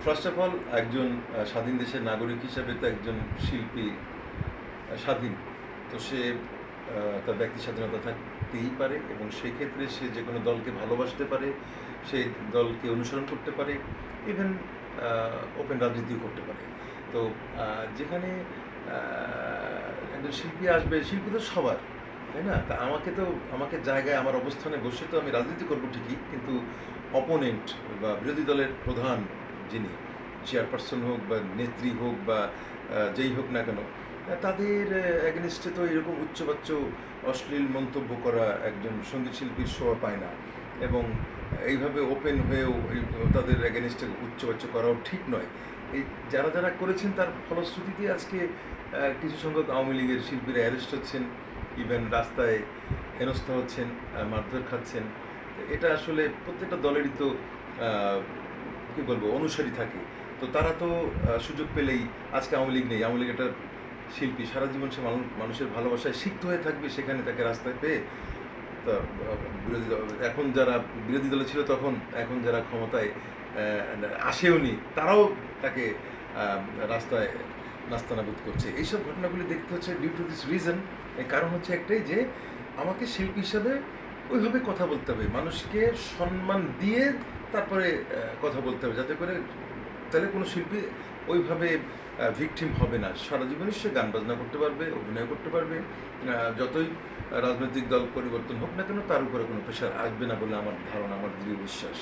First of all একজন স্বাধীন দেশের নাগরিক হিসাবে তো একজন শিল্পী স্বাধীন। তো সে তার ব্যক্তি স্বাধীনতা থাকতেই পারে এবং সেই ক্ষেত্রে সে যে কোনো দলকে ভালোবাসতে পারে, সেই দলকে অনুসরণ করতে পারে, ইভেন ওপেন রাজনীতিও করতে পারে। তো যেখানে একজন শিল্পী আসবে, শিল্পী তো সবার, তাই না? তা আমাকে জায়গায় আমার অবস্থানে বসে তো আমি রাজনীতি করবো ঠিকই, কিন্তু অপোনেন্ট বা বিরোধী দলের প্রধান যিনি চেয়ারপারসন হোক বা নেত্রী হোক বা যেই হোক না কেন, তাদের এগেনিস্টে তো এরকম উচ্চবাচ্য অশ্লীল মন্তব্য করা একজন সঙ্গীত শিল্পীর শোভা পায় না, এবং এইভাবে ওপেন হয়েও তাদের এগেনিস্টে উচ্চবাচ্য করাও ঠিক নয়। এই যারা যারা করেছেন তার ফলশ্রুতিতে আজকে কিছু সংখ্যক আওয়ামী লীগের শিল্পীরা অ্যারেস্ট হচ্ছেন, ইভেন রাস্তায় হেনস্থা হচ্ছেন, মারধর খাচ্ছেন। এটা আসলে প্রত্যেকটা দলেরই তো কী বলবো অনুসারী থাকে। তো তারা তো সুযোগ পেলেই, আজকে আওয়ামী লীগ নেই, আওয়ামী লীগ একটা শিল্পী, সারা জীবন সে মানুষের ভালোবাসায় সিক্ত হয়ে থাকবে, সেখানে তাকে রাস্তায় পেয়ে তা বিরোধী দল, এখন যারা বিরোধী দলে ছিল তখন, এখন যারা ক্ষমতায় আসেওনি, তারাও তাকে রাস্তায় নাস্তানাবুদ করছে। এইসব ঘটনাগুলি দেখতে হচ্ছে ডিউ টু দিস রিজন। এর কারণ হচ্ছে একটাই, যে আমাকে শিল্পী হিসাবে ওইভাবে কথা বলতে হবে, মানুষকে সম্মান দিয়ে তারপরে কথা বলতে হবে, যাতে করে তাহলে কোনো শিল্পী ওইভাবে ভিকটিম হবে না। সারা জীবনই সে গান বাজনা করতে পারবে, অভিনয় করতে পারবে, যতই রাজনৈতিক দল পরিবর্তন হোক না কেন তার উপরে কোনো প্রেশার আসবে না বলে আমার ধারণা, আমার দৃঢ় বিশ্বাস।